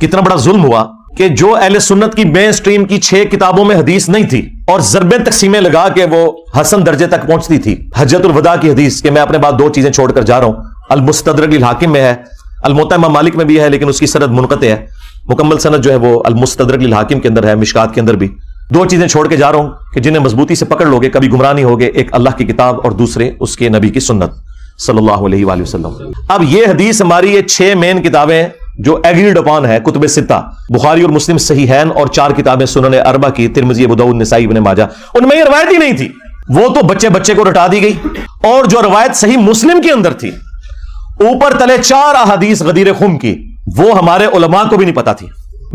کتنا بڑا ظلم ہوا کہ جو اہل سنت کی مین سٹریم کی 6 کتابوں میں حدیث نہیں تھی اور ضربیں تقسیمیں لگا کے وہ حسن درجے تک پہنچتی تھی. حجۃ الوداع کی حدیث کہ میں اپنے بعد 2 چیزیں چھوڑ کر جا رہا ہوں. المستدرک للحاکم میں ہے, الموطا امام مالک میں بھی ہے لیکن اس کی سند منقطع ہے. مکمل سند جو ہے وہ المستدرک للحاکم کے اندر ہے, مشکات کے اندر بھی. 2 چیزیں چھوڑ کے جا رہا ہوں کہ جنہیں مضبوطی سے پکڑ لوگے کبھی گمراہ نہیں ہوگے. ایک اللہ کی کتاب اور دوسرے اس کے نبی کی سنت صلی اللہ علیہ وآلہ وسلم. اب یہ حدیث ہماری یہ 6 مین کتابیں جو ایگریڈ اپان ہے, کتب 6 بخاری اور مسلم صحیحین اور 4 کتابیں سنن 4 کی, ترمذی, ابو داؤد, نسائی, ابن ماجہ, ان میں یہ روایت ہی نہیں تھی. وہ تو بچے کو رٹا دی گئی. اور جو روایت صحیح مسلم کے اندر تھی اوپر تلے 4 احادیث غدیر خم کی, وہ ہمارے علماء کو بھی نہیں پتا تھی.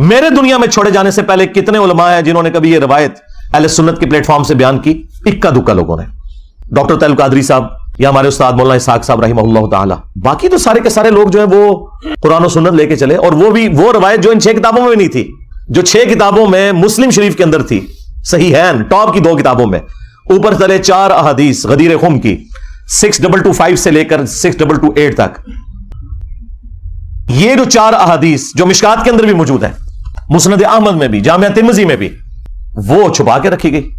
میرے دنیا میں چھوڑے جانے سے پہلے کتنے علماء ہیں جنہوں نے کبھی یہ روایت اہل سنت کے پلیٹ فارم سے بیان کی؟ اکا دکا لوگوں نے. ڈاکٹر طیب القادری صاحب یا ہمارے استاد مولانا اسحاق صاحب رحمہ اللہ تعالی. باقی تو سارے کے سارے لوگ جو ہیں وہ قرآن و سنت لے کے چلے, اور وہ بھی وہ روایت جو ان 6 کتابوں میں بھی نہیں تھی, جو 6 کتابوں میں مسلم شریف کے اندر تھی, صحیحین ٹاپ کی 2 کتابوں میں, اوپر تلے 4 احادیث غدیر خم کی 6225 سے لے کر 6228 تک. یہ جو 4 احادیث جو مشکات کے اندر بھی موجود ہیں, مسند احمد میں بھی, جامعہ ترمذی میں بھی, وہ چھپا کے رکھی گئی.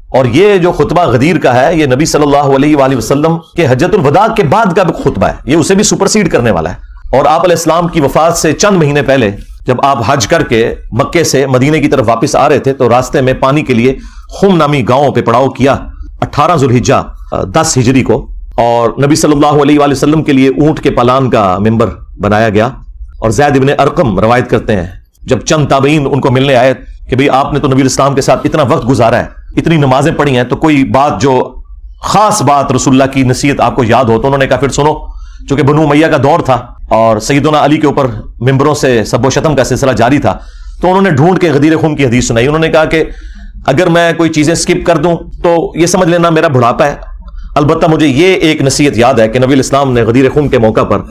اور یہ جو خطبہ غدیر کا ہے یہ نبی صلی اللہ علیہ وآلہ وسلم کے حجۃ الوداع کے بعد کا خطبہ ہے. یہ اسے بھی سپرسیڈ کرنے والا ہے. اور آپ علیہ السلام کی وفات سے چند مہینے پہلے جب آپ حج کر کے مکے سے مدینے کی طرف واپس آ رہے تھے تو راستے میں پانی کے لیے خم نامی گاؤں پہ پڑاؤ کیا 18 ذوالحجہ 10 ہجری کو, اور نبی صلی اللہ علیہ وآلہ وسلم کے لیے اونٹ کے پالان کا ممبر بنایا گیا. اور زید ابن ارقم روایت کرتے ہیں جب چند تابعین ان کو ملنے آئے کہ بھئی آپ نے تو نبی اسلام کے ساتھ اتنا وقت گزارا ہے, اتنی نمازیں پڑھی ہیں, تو کوئی بات جو خاص بات رسول اللہ کی نصیحت آپ کو یاد ہو. تو انہوں نے کہا پھر سنو. چونکہ بنو امیہ کا دور تھا اور سیدنا علی کے اوپر ممبروں سے سب و شتم کا سلسلہ جاری تھا, تو انہوں نے ڈھونڈ کے غدیر خم کی حدیث سنائی. انہوں نے کہا کہ اگر میں کوئی چیزیں سکپ کر دوں تو یہ سمجھ لینا میرا بڑھاپا ہے. البتہ مجھے یہ ایک نصیحت یاد ہے کہ نبی الاسلام نے غدیر خم کے موقع پر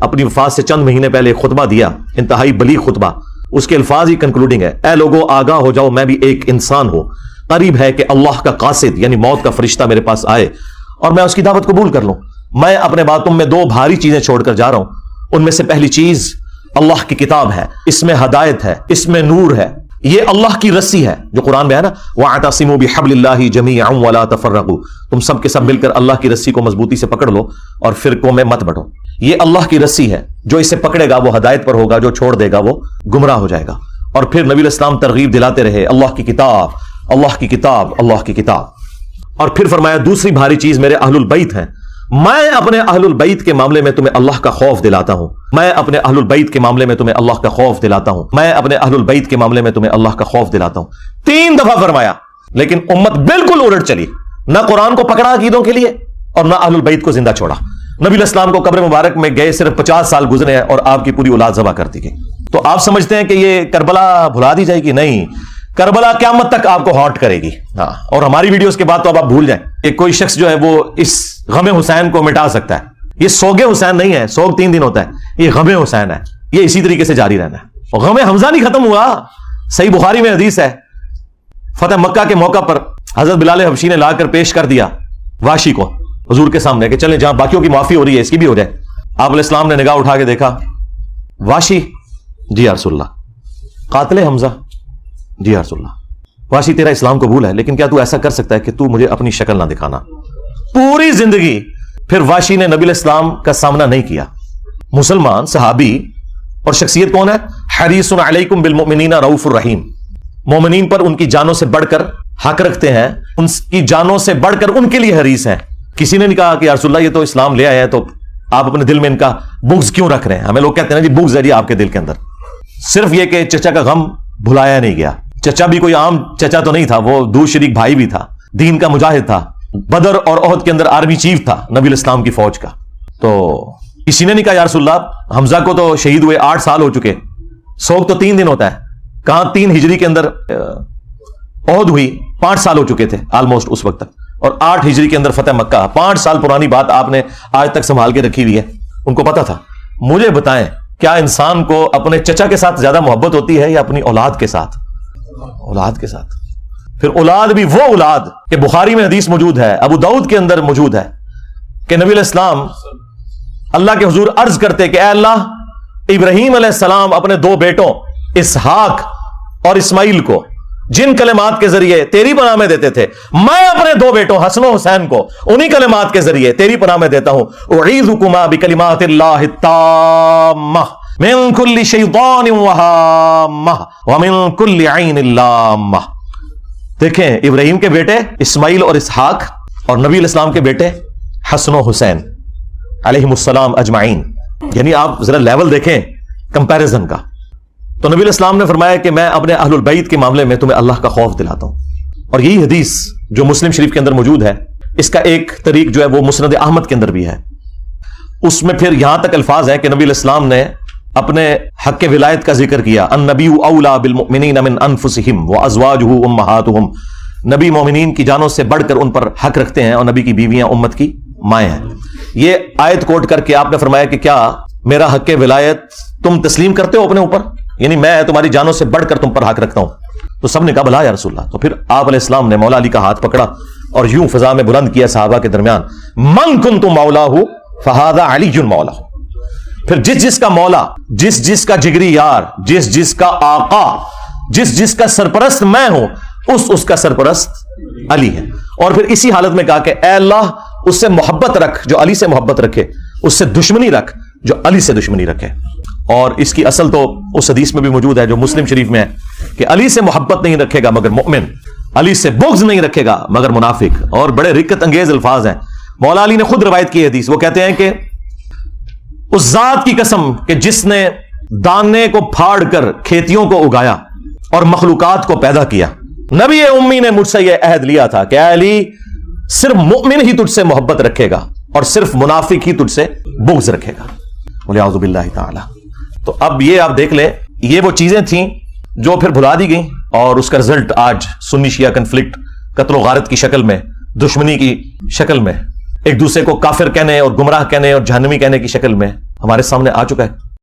اپنی وفات سے چند مہینے پہلے خطبہ دیا, انتہائی بلیغ خطبہ. اس کے الفاظ ہی کنکلوڈنگ ہے, اے لوگوں آگاہ ہو جاؤ, میں بھی ایک انسان ہوں, قریب ہے کہ اللہ کا قاصد یعنی موت کا فرشتہ میرے پاس آئے اور میں اس کی دعوت قبول کر لوں. میں اپنے بعد تم میں 2 بھاری چیزیں چھوڑ کر جا رہا ہوں. ان میں سے پہلی چیز اللہ کی کتاب ہے, اس میں ہدایت ہے, اس میں نور ہے. یہ اللہ کی رسی ہے جو قرآن میں ہے نا, وَاعْتَصِمُوا بِحَبْلِ اللَّهِ جَمِيعًا وَلَا تَفَرَّقُوا, تم سب کے سب مل کر اللہ کی رسی کو مضبوطی سے پکڑ لو اور فرقوں میں مت بٹو. یہ اللہ کی رسی ہے, جو اسے پکڑے گا وہ ہدایت پر ہوگا, جو چھوڑ دے گا وہ گمراہ ہو جائے گا. اور پھر نبی الاسلام ترغیب دلاتے رہے, اللہ کی کتاب, اللہ کی کتاب, اللہ کی کتاب. اور پھر فرمایا دوسری بھاری چیز میرے اہل البیت ہیں, میں اپنے اہل البیت کے معاملے میں تمہیں اللہ کا خوف دلاتا ہوں, میں اپنے اہل البیت کے معاملے میں تمہیں اللہ کا خوف دلاتا ہوں, میں اپنے اہل البیت کے معاملے میں تمہیں اللہ کا خوف دلاتا ہوں. 3 دفعہ فرمایا, لیکن امت بالکل الٹ چلی. نہ قرآن کو پکڑا عقیدوں کے لیے اور نہ اہل البیت کو زندہ چھوڑا. نبی الاسلام کو قبر مبارک میں گئے صرف 50 سال گزرے ہیں اور آپ کی پوری اولاد ذبح کر دی گئی. تو آپ سمجھتے ہیں کہ یہ کربلا بھلا دی جائے گی؟ نہیں, کربلا قیامت تک آپ کو ہانٹ کرے گی. ہاں, اور ہماری ویڈیوز کے بعد تو اب آپ بھول جائیں کہ کوئی شخص جو ہے وہ اس غم حسین کو مٹا سکتا ہے. یہ سوگ حسین نہیں ہے, سوگ 3 دن ہوتا ہے, یہ غم حسین ہے. یہ اسی طریقے سے جاری رہنا ہے. غم حمزہ نہیں ختم ہوا. صحیح بخاری میں حدیث ہے, فتح مکہ کے موقع پر حضرت بلال حبشی نے لا کر پیش کر دیا واشی کو حضور کے سامنے کہ چلیں جہاں باقیوں کی معافی ہو رہی ہے اس کی بھی ہو جائے. آپ علیہ السلام نے نگاہ اٹھا کے دیکھا, واشی, جی یا رسول اللہ. قاتل حمزہ, جی یا رسول اللہ. واشی تیرا اسلام قبول ہے, لیکن کیا تو ایسا کر سکتا ہے کہ تو مجھے اپنی شکل نہ دکھانا؟ پوری زندگی پھر واشی نے نبی الاسلام کا سامنا نہیں کیا. مسلمان صحابی اور شخصیت کون ہے؟ حریص علیکم بالمؤمنین رؤوف الرحیم, مومنین پر ان کی جانوں سے بڑھ کر حق رکھتے ہیں, ان کی جانوں سے بڑھ کر ان کے لیے حریص ہیں. کسی نے نہیں کہا کہ یا رسول اللہ یہ تو اسلام لے آئے ہیں تو آپ اپنے دل میں ان کا بغض کیوں رکھ رہے ہیں؟ ہمیں لوگ کہتے ہیں نا جی بغض ہے جی آپ کے دل کے اندر. صرف یہ کہ چچا کا غم بھلایا نہیں گیا. چچا بھی کوئی عام چچا تو نہیں تھا, وہ دو شریک بھائی بھی تھا, دین کا مجاہد تھا, بدر اور احد کے اندر آرمی چیف تھا نبی الاسلام کی فوج کا. تو کسی نے نہیں کہا یا رسول اللہ حمزہ کو تو شہید ہوئے 8 سال ہو چکے, سوگ تو 3 دن ہوتا ہے. کہاں 3 ہجری کے اندر احد ہوئی, 5 سال ہو چکے تھے آلموسٹ اس وقت تک, اور 8 ہجری کے اندر فتح مکہ. 5 سال پرانی بات آپ نے آج تک سنبھال کے رکھی ہوئی ہے. ان کو پتا تھا. مجھے بتائیں کیا انسان کو اپنے چچا کے ساتھ زیادہ محبت ہوتی ہے یا اپنی اولاد کے ساتھ؟ اولاد کے ساتھ. پھر اولاد بھی وہ اولاد کہ بخاری میں حدیث موجود ہے, ابو داؤد کے اندر موجود ہے کہ نبی علیہ السلام اللہ کے حضور عرض کرتے کہ اے اللہ, ابراہیم علیہ السلام اپنے 2 بیٹوں اسحاق اور اسماعیل کو جن کلمات کے ذریعے تیری پناہ میں دیتے تھے، میں اپنے دو بیٹوں حسن و حسین کو انہی کلمات کے ذریعے تیری پناہ میں دیتا ہوں، اعیذکما بکلمات اللہ التامہ من کل شیطان وہامہ ومن کل عین لامہ۔ دیکھیں ابراہیم کے بیٹے اسماعیل اور اسحاق اور نبی علیہ السلام کے بیٹے حسن و حسین علیہم السلام اجمعین، یعنی آپ ذرا لیول دیکھیں کمپیریزن کا۔ تو نبی علیہ السلام نے فرمایا کہ میں اپنے اہل البیت کے معاملے میں تمہیں اللہ کا خوف دلاتا ہوں، اور یہی حدیث جو مسلم شریف کے اندر موجود ہے، اس کا ایک طریق جو ہے وہ مسند احمد کے اندر بھی ہے۔ اس میں پھر یہاں تک الفاظ ہیں کہ نبی علیہ السلام نے اپنے حق ولایت کا ذکر کیا، النبی اولا بالمؤمنین من انفسہم وازواجہ امہاتہم، نبی مومنین کی جانوں سے بڑھ کر ان پر حق رکھتے ہیں، اور نبی کی بیویاں امت کی مائیں ہیں۔ یہ آیت کوٹ کر کے آپ نے فرمایا کہ کیا میرا حق ولایت تم تسلیم کرتے ہو اپنے اوپر، یعنی میں تمہاری جانوں سے بڑھ کر تم پر حق رکھتا ہوں؟ تو سب نے کہا بلا یا رسول اللہ۔ تو پھر آپ علیہ السلام نے مولا علی کا ہاتھ پکڑا اور یوں فضا میں بلند کیا صحابہ کے درمیان، من کنت مولاہ فہذا علی مولاہ۔ پھر جس جس کا مولا، جس جس کا جگری یار، جس جس کا آقا، جس جس کا سرپرست میں ہوں، اس کا سرپرست علی ہے۔ اور پھر اسی حالت میں کہا کہ اے اللہ اس سے محبت رکھ جو علی سے محبت رکھے، اس سے دشمنی رکھ جو علی سے دشمنی رکھے۔ اور اس کی اصل تو اس حدیث میں بھی موجود ہے جو مسلم شریف میں ہے کہ علی سے محبت نہیں رکھے گا مگر مومن، علی سے بغض نہیں رکھے گا مگر منافق۔ اور بڑے رکت انگیز الفاظ ہیں، مولا علی نے خود روایت کی حدیث، وہ کہتے ہیں کہ اس ذات کی قسم کہ جس نے دانے کو پھاڑ کر کھیتیوں کو اگایا اور مخلوقات کو پیدا کیا، نبی امی نے مجھ سے یہ عہد لیا تھا کہ اے علی صرف مومن ہی تجھ سے محبت رکھے گا اور صرف منافق ہی تجھ سے بغض رکھے گا، وَلِعَوْذُ بِاللَّهِ تعالی۔ تو اب یہ آپ دیکھ لیں، یہ وہ چیزیں تھیں جو پھر بھلا دی گئیں، اور اس کا رزلٹ آج سنی شیعہ کنفلکٹ، قتل و غارت کی شکل میں، دشمنی کی شکل میں، ایک دوسرے کو کافر کہنے اور گمراہ کہنے اور جہنمی کہنے کی شکل میں ہمارے سامنے آ چکا ہے۔